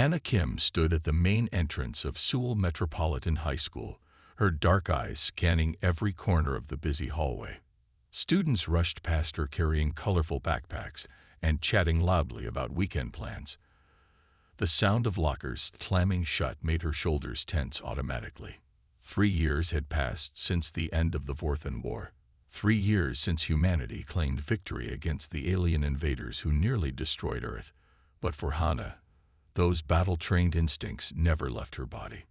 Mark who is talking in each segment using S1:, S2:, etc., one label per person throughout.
S1: Hannah Kim stood at the main entrance of Seoul Metropolitan High School, her dark eyes scanning every corner of the busy hallway. Students rushed past her carrying colorful backpacks and chatting loudly about weekend plans. The sound of lockers slamming shut made her shoulders tense automatically. 3 years had passed since the end of the Vorthan War. 3 years since humanity claimed victory against the alien invaders who nearly destroyed Earth. But for Hannah, those battle-trained instincts never left her body.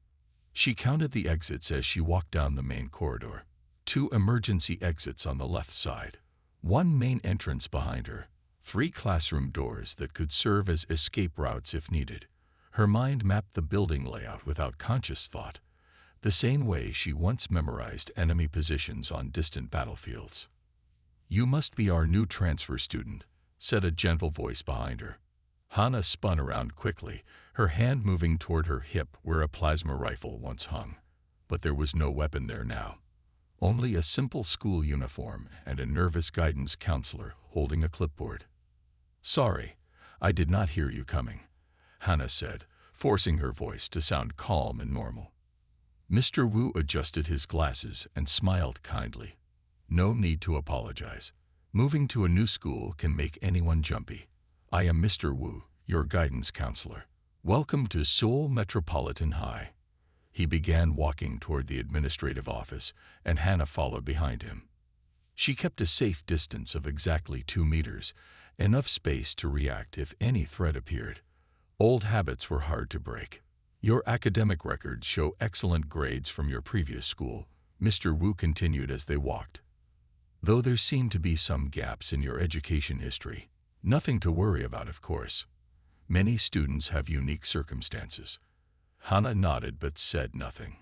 S1: She counted the exits as she walked down the main corridor. 2 emergency exits on the left side, 1 main entrance behind her, 3 classroom doors that could serve as escape routes if needed. Her mind mapped the building layout without conscious thought, the same way she once memorized enemy positions on distant battlefields. "You must be our new transfer student," said a gentle voice behind her. Hannah spun around quickly, her hand moving toward her hip where a plasma rifle once hung. But there was no weapon there now. Only a simple school uniform and a nervous guidance counselor holding a clipboard. "Sorry, I did not hear you coming," Hannah said, forcing her voice to sound calm and normal. Mr. Wu adjusted his glasses and smiled kindly. "No need to apologize. Moving to a new school can make anyone jumpy. I am Mr. Wu, your guidance counselor. Welcome to Seoul Metropolitan High." He began walking toward the administrative office, and Hannah followed behind him. She kept a safe distance of exactly 2 meters, enough space to react if any threat appeared. Old habits were hard to break. "Your academic records show excellent grades from your previous school," Mr. Wu continued as they walked. "Though there seem to be some gaps in your education history. Nothing to worry about, of course. Many students have unique circumstances." Hannah nodded but said nothing.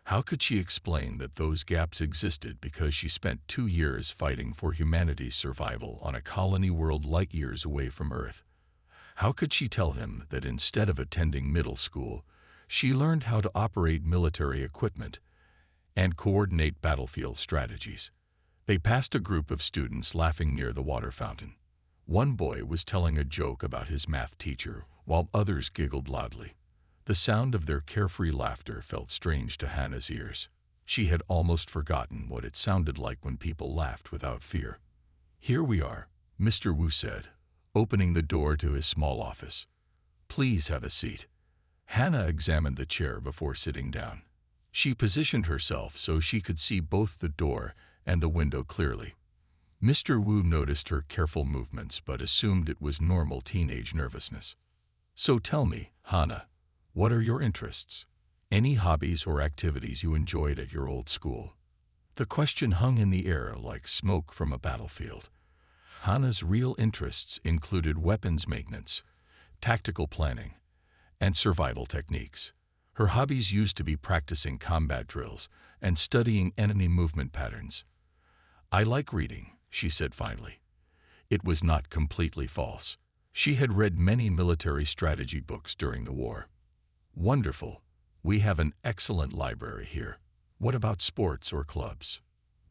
S1: How could she explain that those gaps existed because she spent 2 years fighting for humanity's survival on a colony world light years away from Earth? How could she tell him that instead of attending middle school, she learned how to operate military equipment and coordinate battlefield strategies? They passed a group of students laughing near the water fountain. One boy was telling a joke about his math teacher, while others giggled loudly. The sound of their carefree laughter felt strange to Hannah's ears. She had almost forgotten what it sounded like when people laughed without fear. "Here we are," Mr. Wu said, opening the door to his small office. "Please have a seat." Hannah examined the chair before sitting down. She positioned herself so she could see both the door and the window clearly. Mr. Wu noticed her careful movements but assumed it was normal teenage nervousness. "So tell me, Hannah, what are your interests? Any hobbies or activities you enjoyed at your old school?" The question hung in the air like smoke from a battlefield. Hannah's real interests included weapons maintenance, tactical planning, and survival techniques. Her hobbies used to be practicing combat drills and studying enemy movement patterns. "I like reading," she said finally. It was not completely false. She had read many military strategy books during the war. "Wonderful. We have an excellent library here. What about sports or clubs?"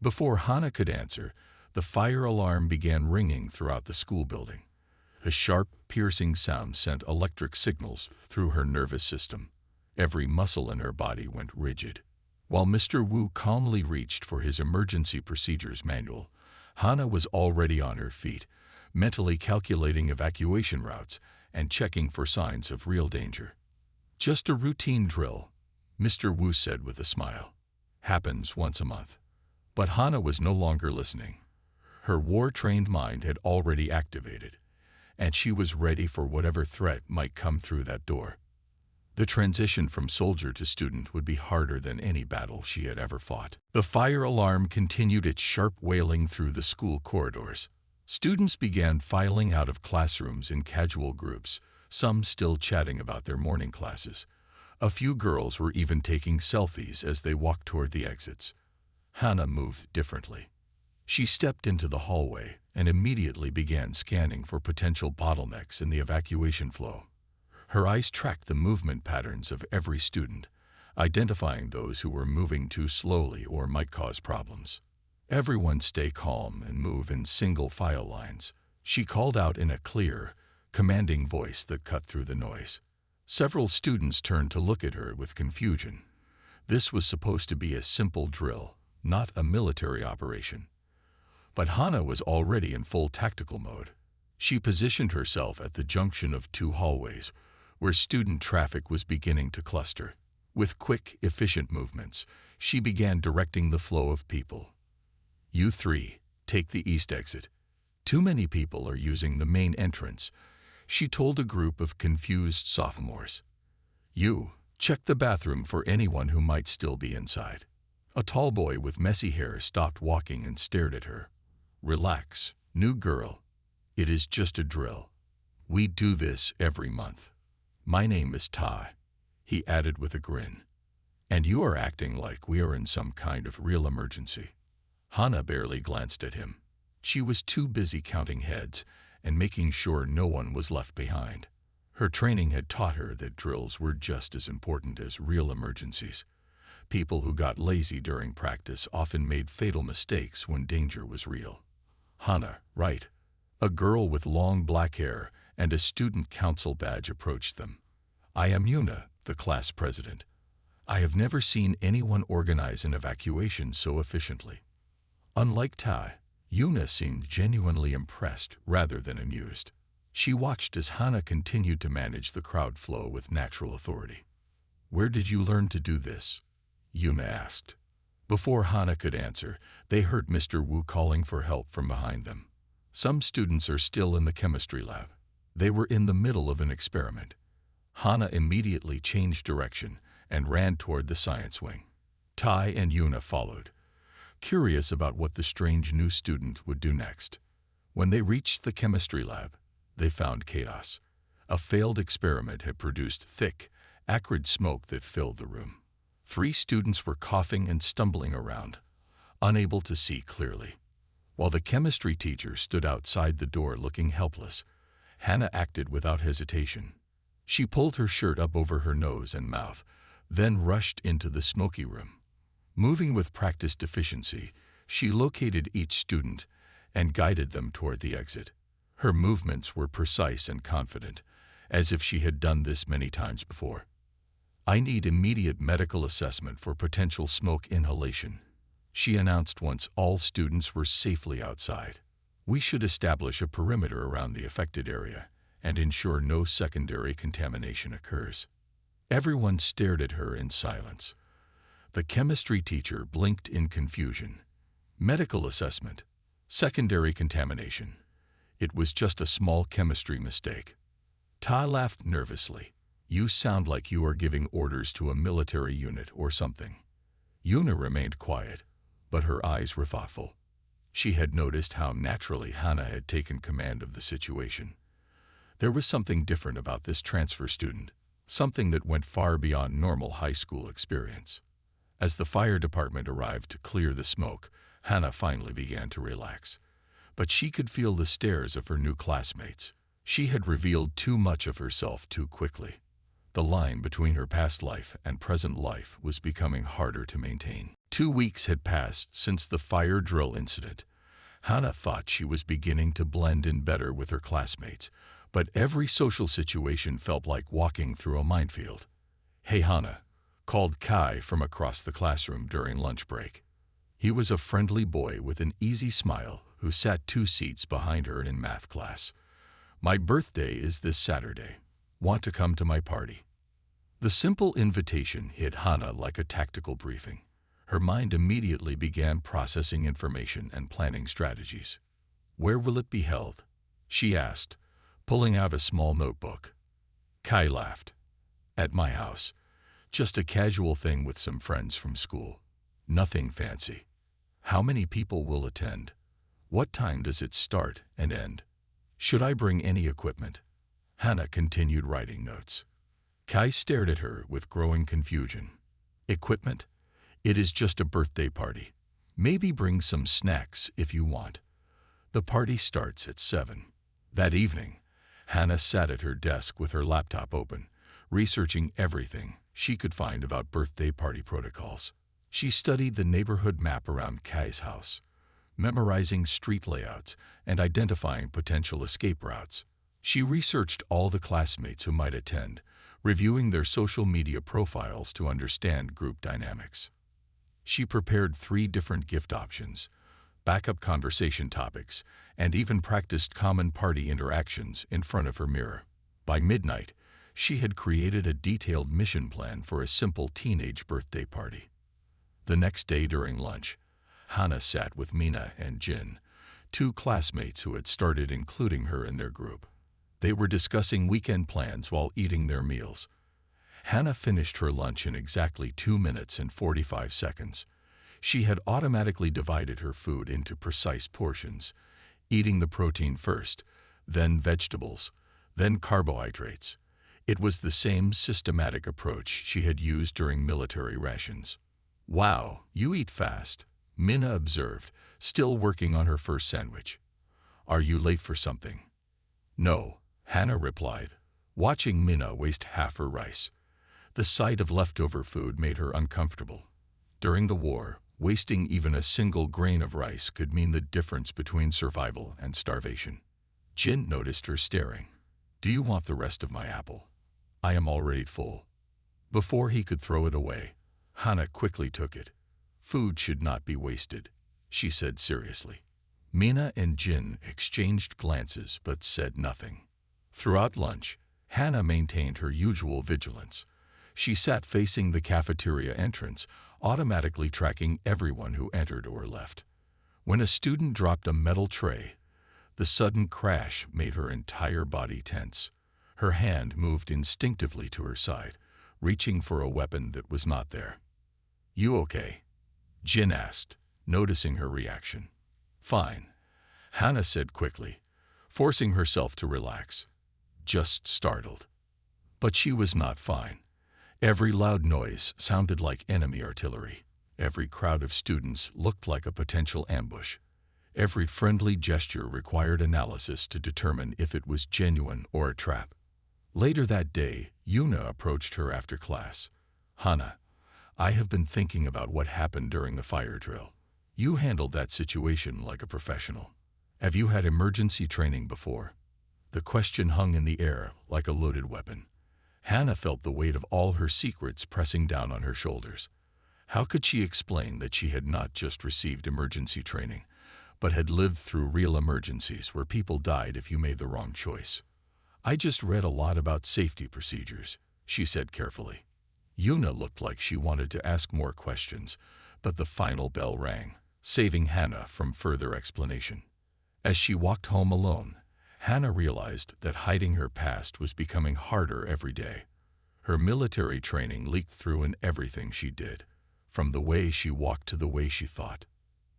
S1: Before Hannah could answer, the fire alarm began ringing throughout the school building. A sharp, piercing sound sent electric signals through her nervous system. Every muscle in her body went rigid. While Mr. Wu calmly reached for his emergency procedures manual, Hannah was already on her feet, mentally calculating evacuation routes and checking for signs of real danger. "Just a routine drill," Mr. Wu said with a smile. "Happens once a month." But Hannah was no longer listening. Her war-trained mind had already activated, and she was ready for whatever threat might come through that door. The transition from soldier to student would be harder than any battle she had ever fought. The fire alarm continued its sharp wailing through the school corridors. Students began filing out of classrooms in casual groups, some still chatting about their morning classes. A few girls were even taking selfies as they walked toward the exits. Hannah moved differently. She stepped into the hallway and immediately began scanning for potential bottlenecks in the evacuation flow. Her eyes tracked the movement patterns of every student, identifying those who were moving too slowly or might cause problems. "Everyone stay calm and move in single file lines," she called out in a clear, commanding voice that cut through the noise. Several students turned to look at her with confusion. This was supposed to be a simple drill, not a military operation. But Hana was already in full tactical mode. She positioned herself at the junction of two hallways, where student traffic was beginning to cluster. With quick, efficient movements, she began directing the flow of people. "You three, take the east exit. Too many people are using the main entrance," she told a group of confused sophomores. "You, check the bathroom for anyone who might still be inside." A tall boy with messy hair stopped walking and stared at her. "Relax, new girl. It is just a drill. We do this every month. My name is Tai," he added with a grin. "And you are acting like we are in some kind of real emergency." Hana barely glanced at him. She was too busy counting heads and making sure no one was left behind. Her training had taught her that drills were just as important as real emergencies. People who got lazy during practice often made fatal mistakes when danger was real. "Hana, right?" A girl with long black hair and a student council badge approached them. "I am Yuna, the class president. I have never seen anyone organize an evacuation so efficiently." Unlike Tai, Yuna seemed genuinely impressed rather than amused. She watched as Hana continued to manage the crowd flow with natural authority. "Where did you learn to do this?" Yuna asked. Before Hana could answer, they heard Mr. Wu calling for help from behind them. Some students are still in the chemistry lab. They were in the middle of an experiment. Hana immediately changed direction and ran toward the science wing. Tai and Yuna followed, curious about what the strange new student would do next. When they reached the chemistry lab, they found chaos. A failed experiment had produced thick, acrid smoke that filled the room. 3 students were coughing and stumbling around, unable to see clearly. While the chemistry teacher stood outside the door looking helpless, Hana acted without hesitation. She pulled her shirt up over her nose and mouth, then rushed into the smoky room. Moving with practiced efficiency, she located each student and guided them toward the exit. Her movements were precise and confident, as if she had done this many times before. "I need immediate medical assessment for potential smoke inhalation," she announced once all students were safely outside. "We should establish a perimeter around the affected area and ensure no secondary contamination occurs." Everyone stared at her in silence. The chemistry teacher blinked in confusion. Medical assessment. Secondary contamination. It was just a small chemistry mistake. Ta laughed nervously. "You sound like you are giving orders to a military unit or something." Yuna remained quiet, but her eyes were thoughtful. She had noticed how naturally Hana had taken command of the situation. There was something different about this transfer student, something that went far beyond normal high school experience. As the fire department arrived to clear the smoke, Hana finally began to relax. But she could feel the stares of her new classmates. She had revealed too much of herself too quickly. The line between her past life and present life was becoming harder to maintain. 2 weeks had passed since the fire drill incident. Hana thought she was beginning to blend in better with her classmates, but every social situation felt like walking through a minefield. "Hey Hana," called Kai from across the classroom during lunch break. He was a friendly boy with an easy smile who sat 2 seats behind her in math class. "My birthday is this Saturday. Want to come to my party?" The simple invitation hit Hana like a tactical briefing. Her mind immediately began processing information and planning strategies. "Where will it be held?" she asked, pulling out a small notebook. Kai laughed. "At my house. Just a casual thing with some friends from school. Nothing fancy." "How many people will attend? What time does it start and end? Should I bring any equipment?" Hana continued writing notes. Kai stared at her with growing confusion. "Equipment? It is just a birthday party. Maybe bring some snacks if you want. The party starts at 7. That evening, Hana sat at her desk with her laptop open, researching everything she could find about birthday party protocols. She studied the neighborhood map around Kai's house, memorizing street layouts and identifying potential escape routes. She researched all the classmates who might attend, reviewing their social media profiles to understand group dynamics. She prepared 3 different gift options, backup conversation topics, and even practiced common party interactions in front of her mirror. By midnight, she had created a detailed mission plan for a simple teenage birthday party. The next day during lunch, Hannah sat with Mina and Jin, 2 classmates who had started including her in their group. They were discussing weekend plans while eating their meals. Hannah finished her lunch in exactly 2 minutes and 45 seconds. She had automatically divided her food into precise portions, eating the protein first, then vegetables, then carbohydrates. It was the same systematic approach she had used during military rations. "Wow, you eat fast," Minna observed, still working on her first sandwich. "Are you late for something?" "No," Hannah replied, watching Minna waste half her rice. The sight of leftover food made her uncomfortable. During the war, wasting even a single grain of rice could mean the difference between survival and starvation. Jin noticed her staring. "Do you want the rest of my apple? I am already full." Before he could throw it away, Hannah quickly took it. "Food should not be wasted," she said seriously. Mina and Jin exchanged glances but said nothing. Throughout lunch, Hannah maintained her usual vigilance. She sat facing the cafeteria entrance, automatically tracking everyone who entered or left. When a student dropped a metal tray, the sudden crash made her entire body tense. Her hand moved instinctively to her side, reaching for a weapon that was not there. "You okay?" Jin asked, noticing her reaction. "Fine," Hannah said quickly, forcing herself to relax. Just startled. But she was not fine. Every loud noise sounded like enemy artillery. Every crowd of students looked like a potential ambush. Every friendly gesture required analysis to determine if it was genuine or a trap. Later that day, Yuna approached her after class. "Hannah, I have been thinking about what happened during the fire drill. You handled that situation like a professional. Have you had emergency training before?" The question hung in the air like a loaded weapon. Hannah felt the weight of all her secrets pressing down on her shoulders. How could she explain that she had not just received emergency training, but had lived through real emergencies where people died if you made the wrong choice? "I just read a lot about safety procedures," she said carefully. Yuna looked like she wanted to ask more questions, but the final bell rang, saving Hannah from further explanation. As she walked home alone, Hannah realized that hiding her past was becoming harder every day. Her military training leaked through in everything she did, from the way she walked to the way she thought.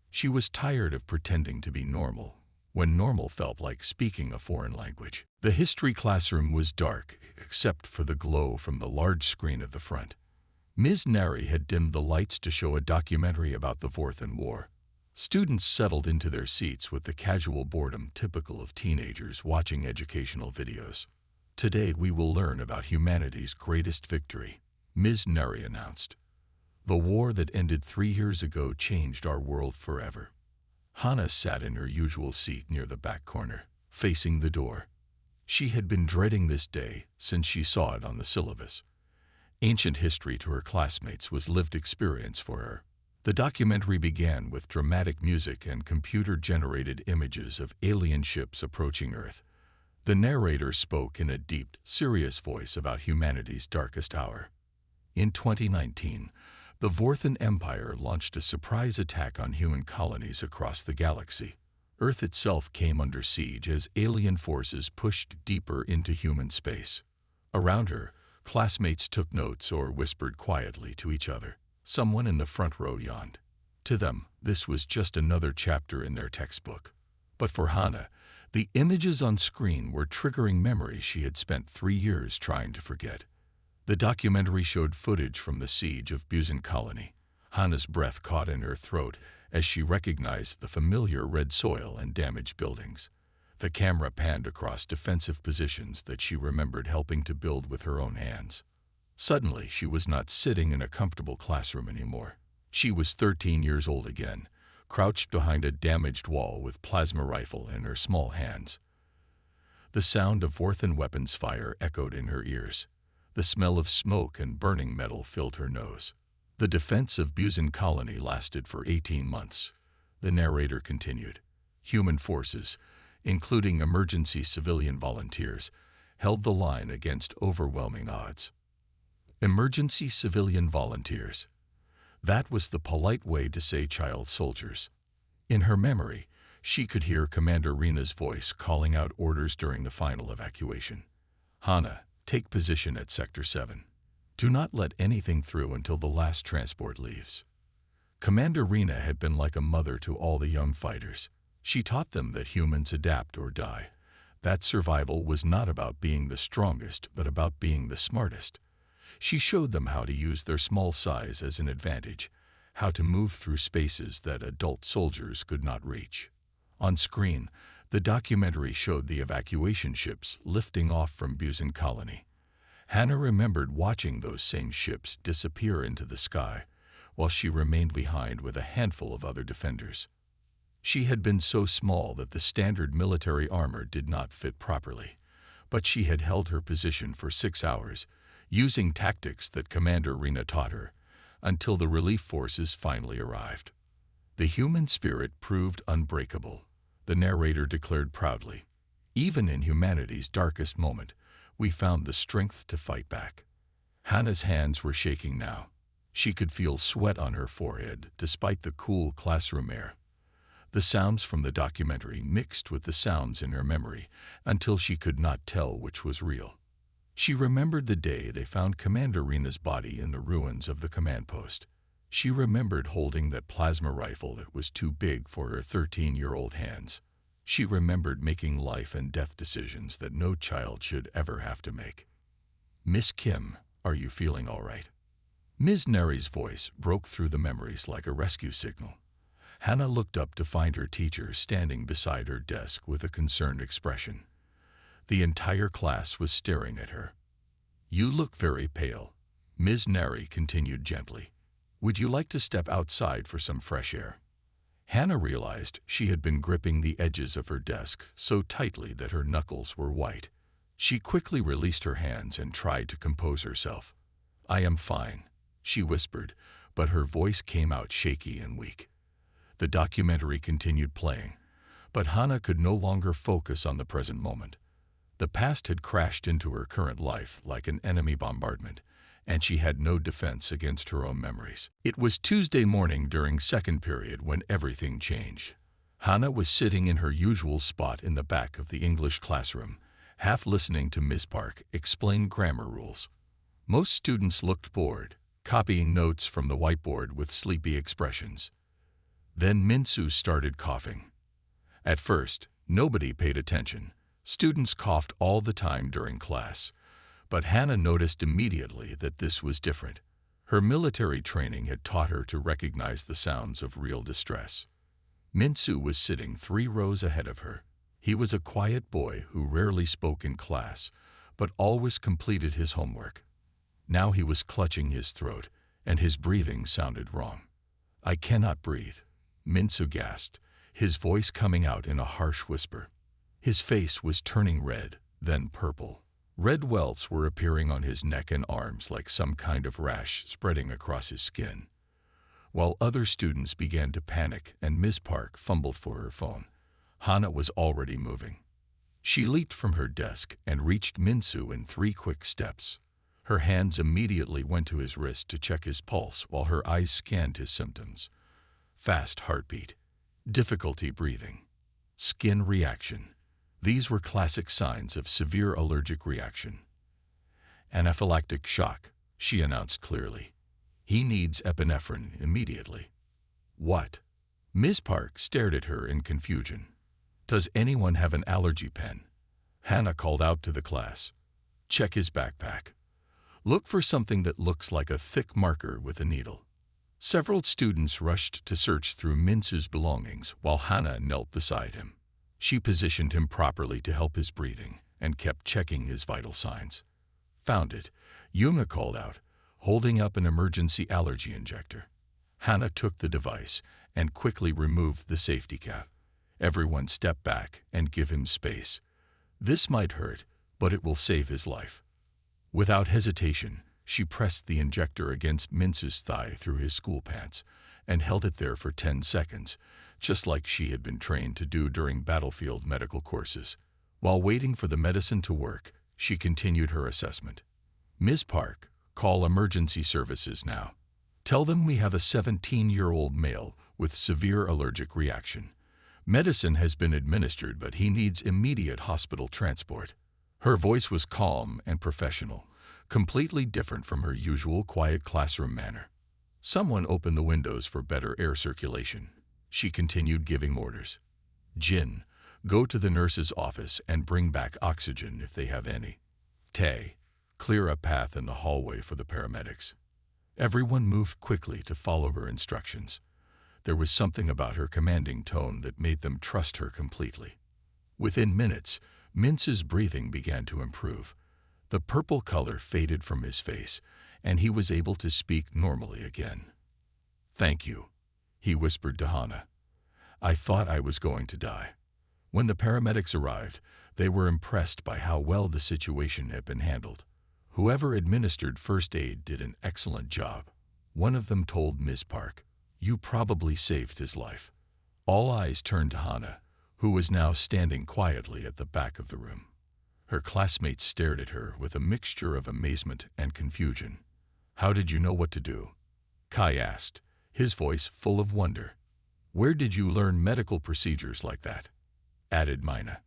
S1: She was tired of pretending to be normal, when normal felt like speaking a foreign language. The history classroom was dark, except for the glow from the large screen at the front. Ms. Nari had dimmed the lights to show a documentary about the Vorthan War. Students settled into their seats with the casual boredom typical of teenagers watching educational videos. "Today we will learn about humanity's greatest victory," Ms. Nari announced. "The war that ended 3 years ago changed our world forever." Hannah sat in her usual seat near the back corner, facing the door. She had been dreading this day since she saw it on the syllabus. Ancient history to her classmates was lived experience for her. The documentary began with dramatic music and computer-generated images of alien ships approaching Earth. The narrator spoke in a deep, serious voice about humanity's darkest hour. In 2019, the Vorthan Empire launched a surprise attack on human colonies across the galaxy. Earth itself came under siege as alien forces pushed deeper into human space. Around her, classmates took notes or whispered quietly to each other. Someone in the front row yawned. To them, this was just another chapter in their textbook. But for Hannah, the images on screen were triggering memories she had spent 3 years trying to forget. The documentary showed footage from the siege of Busan Colony. Hannah's breath caught in her throat as she recognized the familiar red soil and damaged buildings. The camera panned across defensive positions that she remembered helping to build with her own hands. Suddenly, she was not sitting in a comfortable classroom anymore. She was 13 years old again, crouched behind a damaged wall with plasma rifle in her small hands. The sound of Vorthan weapons fire echoed in her ears. The smell of smoke and burning metal filled her nose. The defense of Busan Colony lasted for 18 months. The narrator continued. Human forces, including emergency civilian volunteers, held the line against overwhelming odds. Emergency civilian volunteers. That was the polite way to say child soldiers. In her memory, she could hear Commander Rina's voice calling out orders during the final evacuation. Hana, take position at Sector 7. Do not let anything through until the last transport leaves. Commander Rina had been like a mother to all the young fighters. She taught them that humans adapt or die. That survival was not about being the strongest, but about being the smartest. She showed them how to use their small size as an advantage, how to move through spaces that adult soldiers could not reach. On screen, the documentary showed the evacuation ships lifting off from Busan Colony. Hana remembered watching those same ships disappear into the sky, while she remained behind with a handful of other defenders. She had been so small that the standard military armor did not fit properly, but she had held her position for 6 hours, using tactics that Commander Rina taught her, until the relief forces finally arrived. The human spirit proved unbreakable, the narrator declared proudly. Even in humanity's darkest moment, we found the strength to fight back. Hana's hands were shaking now. She could feel sweat on her forehead, despite the cool classroom air. The sounds from the documentary mixed with the sounds in her memory until she could not tell which was real. She remembered the day they found Commander Rina's body in the ruins of the command post. She remembered holding that plasma rifle that was too big for her 13-year-old hands. She remembered making life and death decisions that no child should ever have to make. Miss Kim, are you feeling all right? Ms. Neri's voice broke through the memories like a rescue signal. Hana looked up to find her teacher standing beside her desk with a concerned expression. The entire class was staring at her. You look very pale, Ms. Neri continued gently. Would you like to step outside for some fresh air? Hana realized she had been gripping the edges of her desk so tightly that her knuckles were white. She quickly released her hands and tried to compose herself. I am fine, she whispered, but her voice came out shaky and weak. The documentary continued playing, but Hana could no longer focus on the present moment. The past had crashed into her current life like an enemy bombardment, and she had no defense against her own memories. It was Tuesday morning during second period when everything changed. Hana was sitting in her usual spot in the back of the English classroom, half listening to Ms. Park explain grammar rules. Most students looked bored, copying notes from the whiteboard with sleepy expressions. Then Minsu started coughing. At first, nobody paid attention. Students coughed all the time during class, but Hana noticed immediately that this was different. Her military training had taught her to recognize the sounds of real distress. Minsu was sitting 3 rows ahead of her. He was a quiet boy who rarely spoke in class, but always completed his homework. Now he was clutching his throat, and his breathing sounded wrong. I cannot breathe, Minsu gasped, his voice coming out in a harsh whisper. His face was turning red, then purple. Red welts were appearing on his neck and arms like some kind of rash spreading across his skin. While other students began to panic and Ms. Park fumbled for her phone, Hana was already moving. She leaped from her desk and reached Minsu in 3 quick steps. Her hands immediately went to his wrist to check his pulse while her eyes scanned his symptoms. Fast heartbeat, difficulty breathing, skin reaction. These were classic signs of severe allergic reaction. Anaphylactic shock, she announced clearly. He needs epinephrine immediately. What? Ms. Park stared at her in confusion. Does anyone have an allergy pen? Hana called out to the class. Check his backpack. Look for something that looks like a thick marker with a needle. Several students rushed to search through Minsu's belongings while Hana knelt beside him. She positioned him properly to help his breathing and kept checking his vital signs. Found it, Yuna called out, holding up an emergency allergy injector. Hana took the device and quickly removed the safety cap. Everyone step back and give him space. This might hurt, but it will save his life. Without hesitation, she pressed the injector against Mince's thigh through his school pants and held it there for 10 seconds, just like she had been trained to do during battlefield medical courses. While waiting for the medicine to work, she continued her assessment. "Ms. Park, call emergency services now. Tell them we have a 17-year-old male with severe allergic reaction. Medicine has been administered, but he needs immediate hospital transport." Her voice was calm and professional, completely different from her usual quiet classroom manner. "Someone open the windows for better air circulation." She continued giving orders. "Jin, go to the nurse's office and bring back oxygen if they have any. Tae, clear a path in the hallway for the paramedics." Everyone moved quickly to follow her instructions. There was something about her commanding tone that made them trust her completely. Within minutes, Mince's breathing began to improve. The purple color faded from his face, and he was able to speak normally again. "Thank you," he whispered to Hana. "I thought I was going to die." When the paramedics arrived, they were impressed by how well the situation had been handled. Whoever administered first aid did an excellent job. One of them told Ms. Park, "You probably saved his life." All eyes turned to Hana, who was now standing quietly at the back of the room. Her classmates stared at her with a mixture of amazement and confusion. "How did you know what to do?" Kai asked, his voice full of wonder. "Where did you learn medical procedures like that?" added Mina.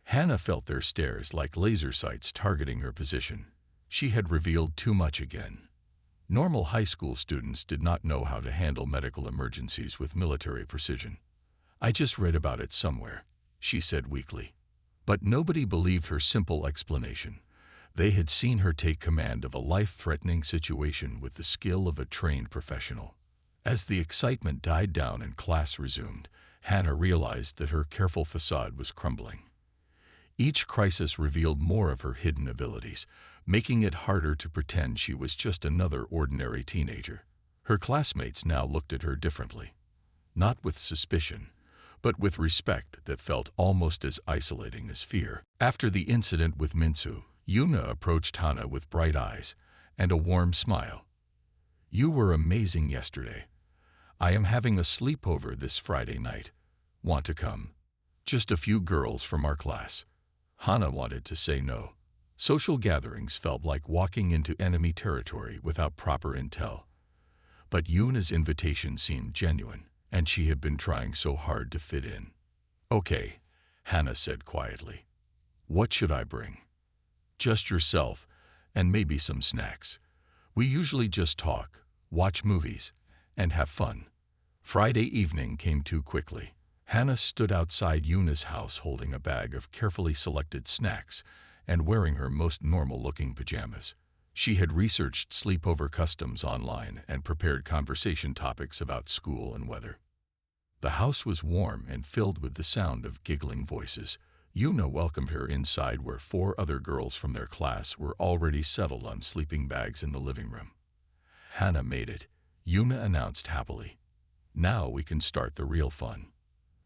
S1: Hana felt their stares like laser sights targeting her position. She had revealed too much again. Normal high school students did not know how to handle medical emergencies with military precision. "I just read about it somewhere," she said weakly. But nobody believed her simple explanation. They had seen her take command of a life-threatening situation with the skill of a trained professional. As the excitement died down and class resumed, Hana realized that her careful facade was crumbling. Each crisis revealed more of her hidden abilities, making it harder to pretend she was just another ordinary teenager. Her classmates now looked at her differently. Not with suspicion, but with respect that felt almost as isolating as fear. After the incident with Minsu, Yuna approached Hana with bright eyes and a warm smile. "You were amazing yesterday. I am having a sleepover this Friday night. Want to come?" Just a few girls from our class. Hana wanted to say no. Social gatherings felt like walking into enemy territory without proper intel. But Yuna's invitation seemed genuine, and she had been trying so hard to fit in. "Okay," Hana said quietly. "What should I bring?" "Just yourself, and maybe some snacks. We usually just talk, watch movies, and have fun." Friday evening came too quickly. Hana stood outside Yuna's house holding a bag of carefully selected snacks and wearing her most normal-looking pajamas. She had researched sleepover customs online and prepared conversation topics about school and weather. The house was warm and filled with the sound of giggling voices. Yuna welcomed her inside where 4 other girls from their class were already settled on sleeping bags in the living room. "Hana made it," Yuna announced happily. "Now we can start the real fun."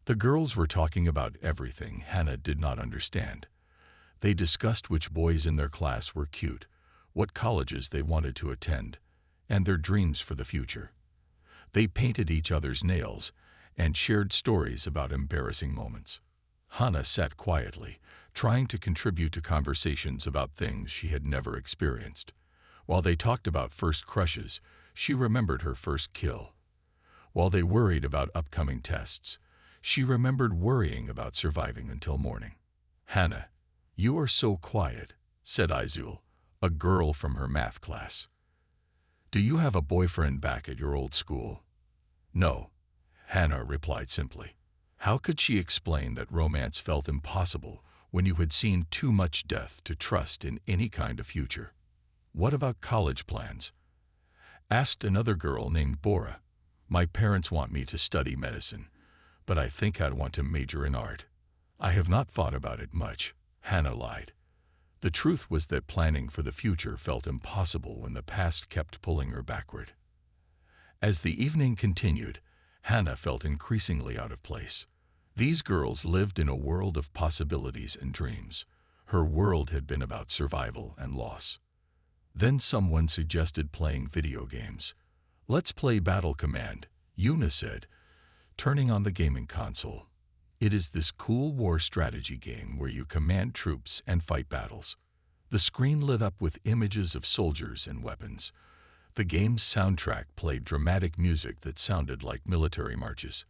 S1: The girls were talking about everything Hana did not understand. They discussed which boys in their class were cute, what colleges they wanted to attend, and their dreams for the future. They painted each other's nails and shared stories about embarrassing moments. Hana sat quietly, trying to contribute to conversations about things she had never experienced. While they talked about first crushes, she remembered her first kill. While they worried about upcoming tests, she remembered worrying about surviving until morning. "Hana, you are so quiet," said Izul, a girl from her math class. "Do you have a boyfriend back at your old school?" "No," Hana replied simply. How could she explain that romance felt impossible when you had seen too much death to trust in any kind of future? "What about college plans?" asked another girl named Bora. "My parents want me to study medicine, but I think I'd want to major in art." "I have not thought about it much," Hana lied. The truth was that planning for the future felt impossible when the past kept pulling her backward. As the evening continued, Hana felt increasingly out of place. These girls lived in a world of possibilities and dreams. Her world had been about survival and loss. Then someone suggested playing video games. "Let's play Battle Command," Yuna said, turning on the gaming console. "It is this cool war strategy game where you command troops and fight battles." The screen lit up with images of soldiers and weapons. The game's soundtrack played dramatic music that sounded like military marches.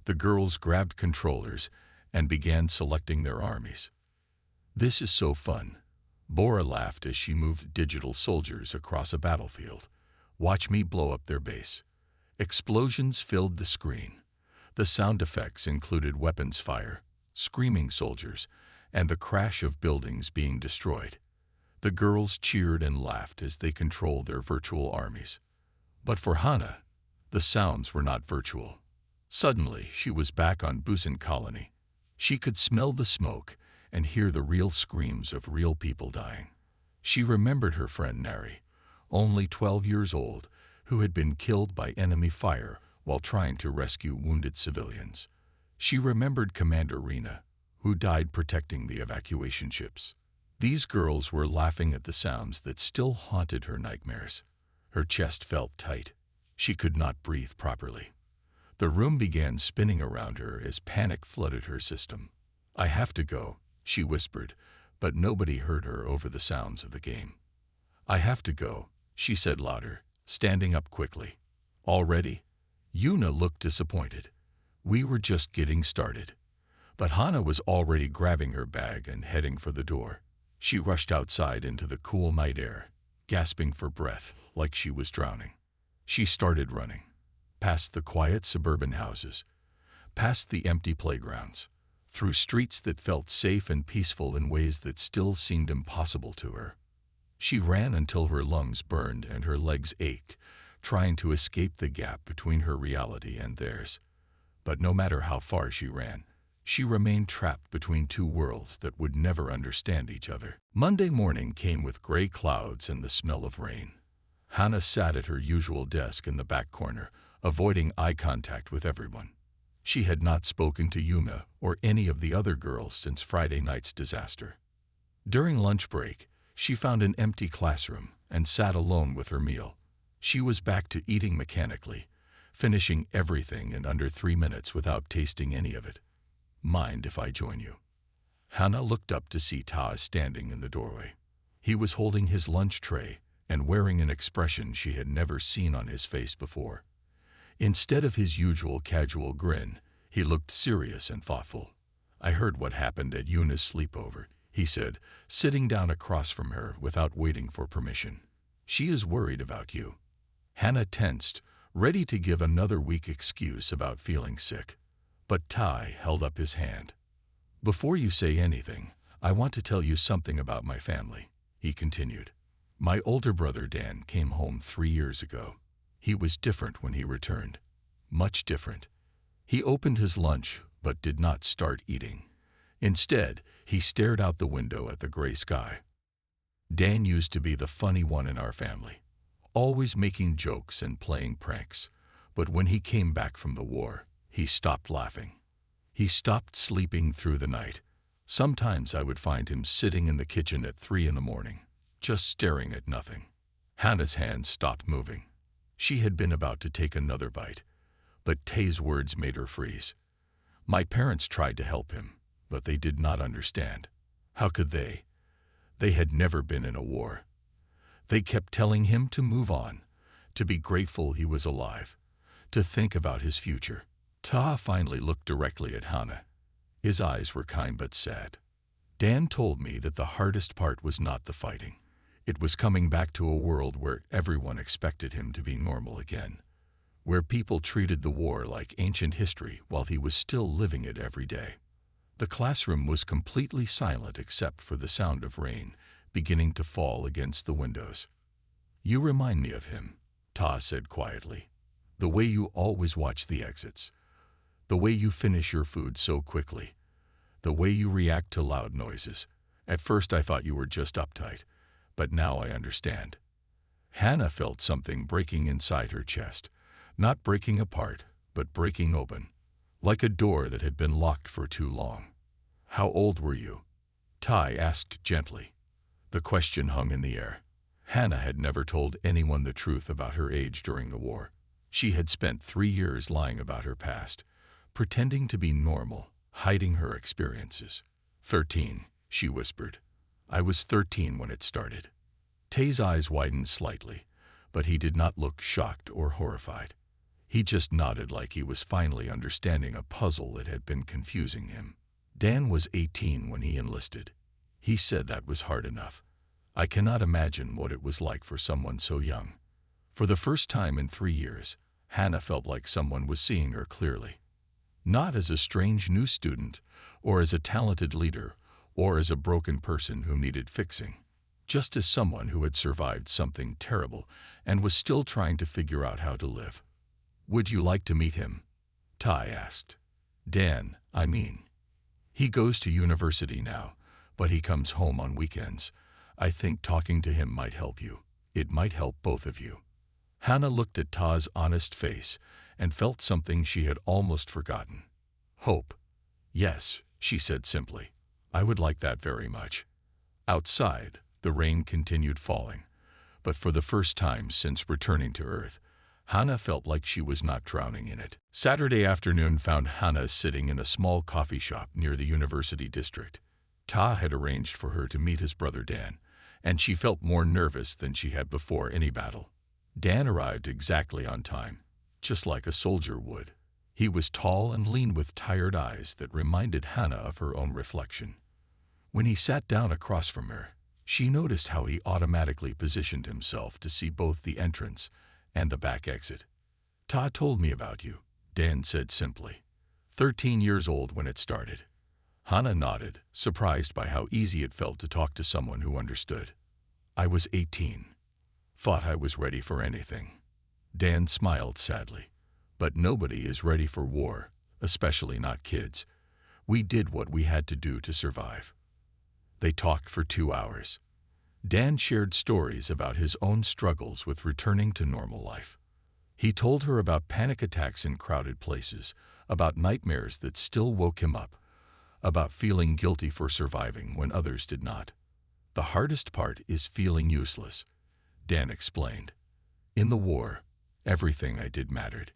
S1: The girls grabbed controllers and began selecting their armies. "This is so fun." Bora laughed as she moved digital soldiers across a battlefield. "Watch me blow up their base." Explosions filled the screen. The sound effects included weapons fire, screaming soldiers, and the crash of buildings being destroyed. The girls cheered and laughed as they controlled their virtual armies. But for Hana, the sounds were not virtual. Suddenly, she was back on Busan Colony. She could smell the smoke and hear the real screams of real people dying. She remembered her friend Nari, only 12 years old, who had been killed by enemy fire while trying to rescue wounded civilians. She remembered Commander Rina, who died protecting the evacuation ships. These girls were laughing at the sounds that still haunted her nightmares. Her chest felt tight. She could not breathe properly. The room began spinning around her as panic flooded her system. "I have to go," she whispered, but nobody heard her over the sounds of the game. "I have to go," she said louder, standing up quickly. "Already?" Yuna looked disappointed. "We were just getting started." But Hana was already grabbing her bag and heading for the door. She rushed outside into the cool night air, gasping for breath like she was drowning. She started running, past the quiet suburban houses, past the empty playgrounds, through streets that felt safe and peaceful in ways that still seemed impossible to her. She ran until her lungs burned and her legs ached, trying to escape the gap between her reality and theirs. But no matter how far she ran, she remained trapped between two worlds that would never understand each other. Monday morning came with gray clouds and the smell of rain. Hana sat at her usual desk in the back corner, avoiding eye contact with everyone. She had not spoken to Yuna or any of the other girls since Friday night's disaster. During lunch break, she found an empty classroom and sat alone with her meal. She was back to eating mechanically, finishing everything in under 3 minutes without tasting any of it. "Mind if I join you?" Hana looked up to see Ta standing in the doorway. He was holding his lunch tray and wearing an expression she had never seen on his face before. Instead of his usual casual grin, he looked serious and thoughtful. "I heard what happened at Yuna's sleepover," he said, sitting down across from her without waiting for permission. "She is worried about you." Hana tensed, ready to give another weak excuse about feeling sick. But Tai held up his hand. "Before you say anything, I want to tell you something about my family," he continued. "My older brother Dan came home 3 years ago. He was different when he returned. Much different. He opened his lunch but did not start eating. Instead, he stared out the window at the gray sky. Dan used to be the funny one in our family, always making jokes and playing pranks. But when he came back from the war, he stopped laughing. He stopped sleeping through the night. Sometimes I would find him sitting in the kitchen at 3 in the morning, just staring at nothing." Hannah's hands stopped moving. She had been about to take another bite, but Tay's words made her freeze. "My parents tried to help him, but they did not understand. How could they? They had never been in a war. They kept telling him to move on, to be grateful he was alive, to think about his future." Ta finally looked directly at Hana. His eyes were kind but sad. "Dan told me that the hardest part was not the fighting. It was coming back to a world where everyone expected him to be normal again, where people treated the war like ancient history while he was still living it every day." The classroom was completely silent except for the sound of rain beginning to fall against the windows. "You remind me of him," Ta said quietly. "The way you always watch the exits. The way you finish your food so quickly. The way you react to loud noises. At first I thought you were just uptight, but now I understand." Hannah felt something breaking inside her chest, not breaking apart, but breaking open, like a door that had been locked for too long. "How old were you?" Tai asked gently. The question hung in the air. Hannah had never told anyone the truth about her age during the war. She had spent 3 years lying about her past, pretending to be normal, hiding her experiences. 13, she whispered. I was 13 when it started. Tay's eyes widened slightly, but he did not look shocked or horrified. He just nodded like he was finally understanding a puzzle that had been confusing him. Dan was 18 when he enlisted. He said that was hard enough. I cannot imagine what it was like for someone so young. For the first time in 3 years, Hannah felt like someone was seeing her clearly. Not as a strange new student, or as a talented leader, or as a broken person who needed fixing. Just as someone who had survived something terrible and was still trying to figure out how to live. Would you like to meet him? Ty asked. Dan, I mean. He goes to university now, but he comes home on weekends. I think talking to him might help you. It might help both of you. Hannah looked at Ta's honest face and felt something she had almost forgotten. Hope. Yes, she said simply. I would like that very much. Outside, the rain continued falling, but for the first time since returning to Earth, Hannah felt like she was not drowning in it. Saturday afternoon found Hannah sitting in a small coffee shop near the university district. Ta had arranged for her to meet his brother Dan, and she felt more nervous than she had before any battle. Dan arrived exactly on time, just like a soldier would. He was tall and lean with tired eyes that reminded Hannah of her own reflection. When he sat down across from her, she noticed how he automatically positioned himself to see both the entrance and the back exit. Ta told me about you, Dan said simply. 13 years old when it started. Hannah nodded, surprised by how easy it felt to talk to someone who understood. I was 18. Thought I was ready for anything. Dan smiled sadly. But nobody is ready for war, especially not kids. We did what we had to do to survive. They talked for 2 hours. Dan shared stories about his own struggles with returning to normal life. He told her about panic attacks in crowded places, about nightmares that still woke him up, about feeling guilty for surviving when others did not. The hardest part is feeling useless, Dan explained. In the war, everything I did mattered.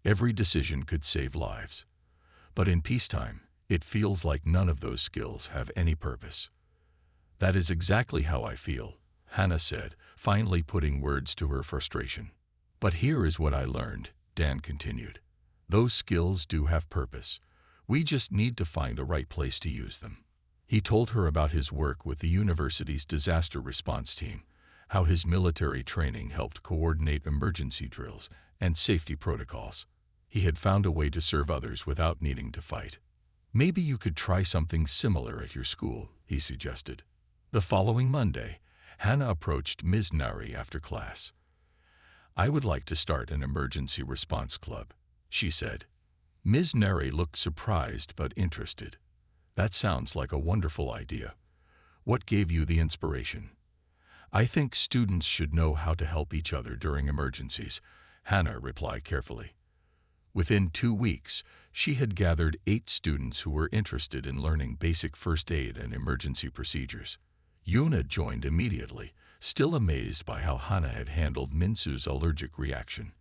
S1: Every decision could save lives. But in peacetime, it feels like none of those skills have any purpose. That is exactly how I feel, Hannah said, finally putting words to her frustration. But here is what I learned, Dan continued. Those skills do have purpose. We just need to find the right place to use them. He told her about his work with the university's disaster response team, how his military training helped coordinate emergency drills and safety protocols. He had found a way to serve others without needing to fight. Maybe you could try something similar at your school, he suggested. The following Monday, Hannah approached Ms. Nari after class. I would like to start an emergency response club, she said. Ms. Nari looked surprised but interested. That sounds like a wonderful idea. What gave you the inspiration? I think students should know how to help each other during emergencies, Hannah replied carefully. Within 2 weeks, she had gathered 8 students who were interested in learning basic first aid and emergency procedures. Yuna joined immediately, still amazed by how Hannah had handled Minsu's allergic reaction.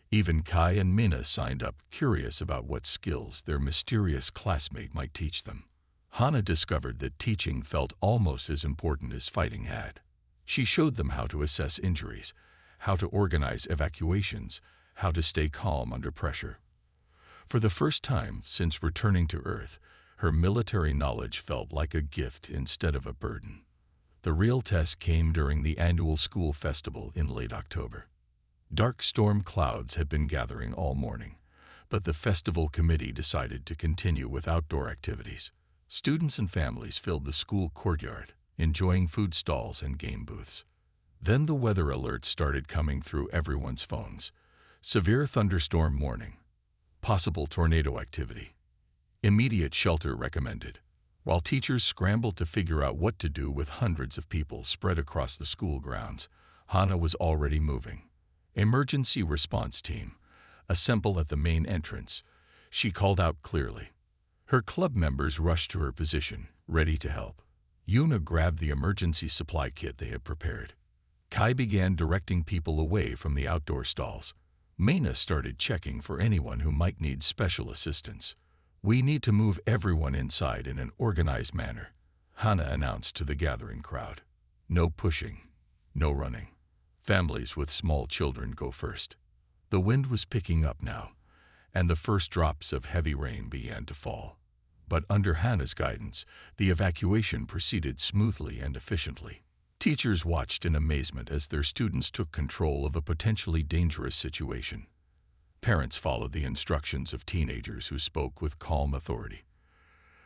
S1: Even Kai and Mina signed up, curious about what skills their mysterious classmate might teach them. Hannah discovered that teaching felt almost as important as fighting had. She showed them how to assess injuries, how to organize evacuations, how to stay calm under pressure. For the first time since returning to Earth, her military knowledge felt like a gift instead of a burden. The real test came during the annual school festival in late October. Dark storm clouds had been gathering all morning, but the festival committee decided to continue with outdoor activities. Students and families filled the school courtyard, enjoying food stalls and game booths. Then the weather alerts started coming through everyone's phones. Severe thunderstorm warning. Possible tornado activity. Immediate shelter recommended. While teachers scrambled to figure out what to do with hundreds of people spread across the school grounds, Hannah was already moving. Emergency response team. Assemble at the main entrance, she called out clearly. Her club members rushed to her position, ready to help. Yuna grabbed the emergency supply kit they had prepared. Kai began directing people away from the outdoor stalls. Mena started checking for anyone who might need special assistance. We need to move everyone inside in an organized manner, Hannah announced to the gathering crowd. No pushing, no running. Families with small children go first. The wind was picking up now, and the first drops of heavy rain began to fall. But under Hannah's guidance, the evacuation proceeded smoothly and efficiently. Teachers watched in amazement as their students took control of a potentially dangerous situation. Parents followed the instructions of teenagers who spoke with calm authority.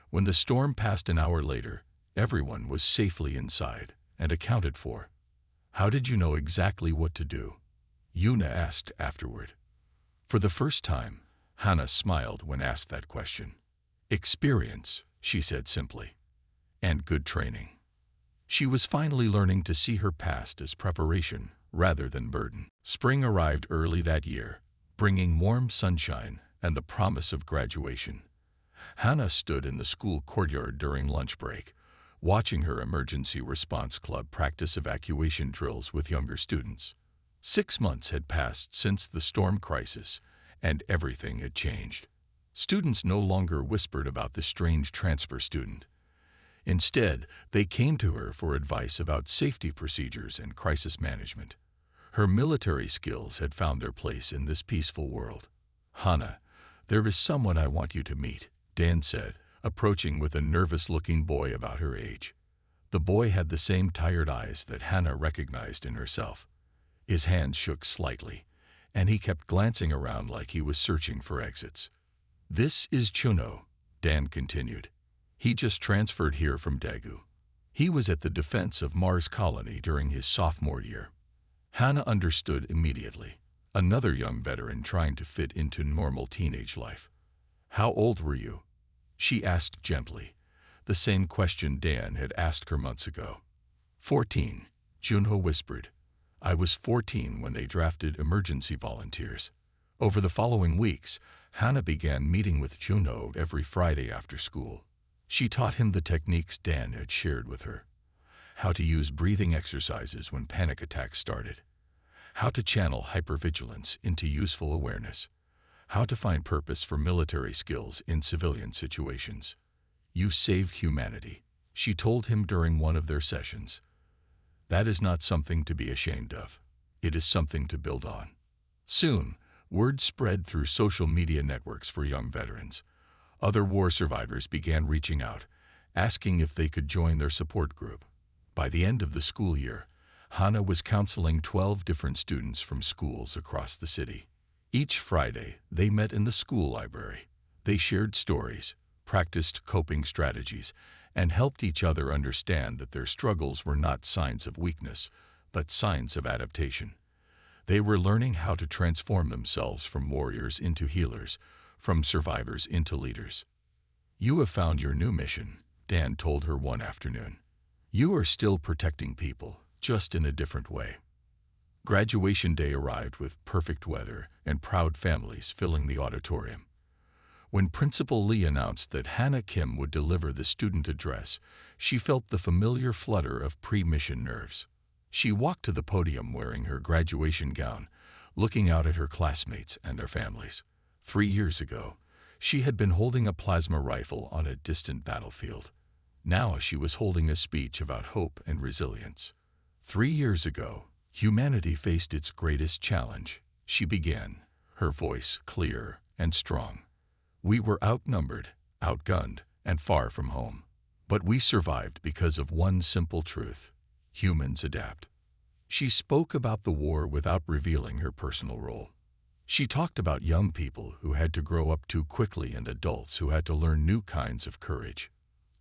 S1: When the storm passed an hour later, everyone was safely inside and accounted for. How did you know exactly what to do? Yuna asked afterward. For the first time, Hannah smiled when asked that question. Experience, she said simply, and good training. She was finally learning to see her past as preparation rather than burden. Spring arrived early that year, bringing warm sunshine and the promise of graduation. Hannah stood in the school courtyard during lunch break, watching her emergency response club practice evacuation drills with younger students. 6 months had passed since the storm crisis, and everything had changed. Students no longer whispered about the strange transfer student. Instead, they came to her for advice about safety procedures and crisis management. Her military skills had found their place in this peaceful world. Hannah, there is someone I want you to meet, Dan said, approaching with a nervous-looking boy about her age. The boy had the same tired eyes that Hannah recognized in herself. His hands shook slightly, and he kept glancing around like he was searching for exits. This is Chuno, Dan continued. He just transferred here from Daegu. He was at the defense of Mars Colony during his sophomore year. Hannah understood immediately. Another young veteran trying to fit into normal teenage life. How old were you? She asked gently, the same question Dan had asked her months ago. 14, Junho whispered. I was 14 when they drafted emergency volunteers. Over the following weeks, Hannah began meeting with Junho every Friday after school. She taught him the techniques Dan had shared with her. How to use breathing exercises when panic attacks started. How to channel hypervigilance into useful awareness. How to find purpose for military skills in civilian situations. You saved humanity, she told him during one of their sessions. That is not something to be ashamed of. It is something to build on. Soon, word spread through social media networks for young veterans. Other war survivors began reaching out, asking if they could join their support group. By the end of the school year, Hannah was counseling 12 different students from schools across the city. Each Friday, they met in the school library. They shared stories, practiced coping strategies, and helped each other understand that their struggles were not signs of weakness, but signs of adaptation. They were learning how to transform themselves from warriors into healers, from survivors into leaders. You have found your new mission, Dan told her one afternoon. You are still protecting people, just in a different way. Graduation day arrived with perfect weather and proud families filling the auditorium. When Principal Lee announced that Hannah Kim would deliver the student address, she felt the familiar flutter of pre-mission nerves. She walked to the podium wearing her graduation gown, looking out at her classmates and their families. 3 years ago, she had been holding a plasma rifle on a distant battlefield. Now she was holding a speech about hope and resilience. 3 years ago, humanity faced its greatest challenge, she began, her voice clear and strong. We were outnumbered, outgunned, and far from home. But we survived because of one simple truth: humans adapt. She spoke about the war without revealing her personal role. She talked about young people who had to grow up too quickly and adults who had to learn new kinds of courage.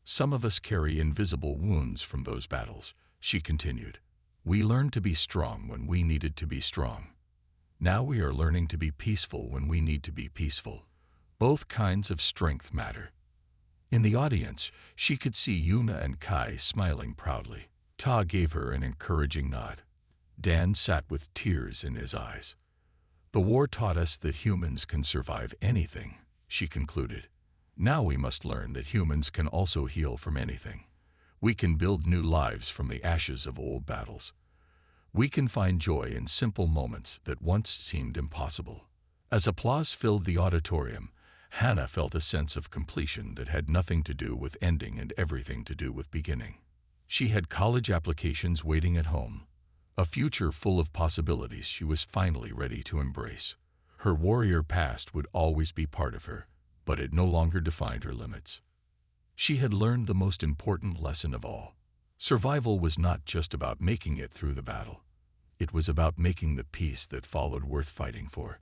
S1: Some of us carry invisible wounds from those battles, she continued. We learned to be strong when we needed to be strong. Now we are learning to be peaceful when we need to be peaceful. Both kinds of strength matter. In the audience, she could see Yuna and Kai smiling proudly. Ta gave her an encouraging nod. Dan sat with tears in his eyes. The war taught us that humans can survive anything, she concluded. Now we must learn that humans can also heal from anything. We can build new lives from the ashes of old battles. We can find joy in simple moments that once seemed impossible. As applause filled the auditorium, Hannah felt a sense of completion that had nothing to do with ending and everything to do with beginning. She had college applications waiting at home, a future full of possibilities she was finally ready to embrace. Her warrior past would always be part of her, but it no longer defined her limits. She had learned the most important lesson of all. Survival was not just about making it through the battle. It was about making the peace that followed worth fighting for.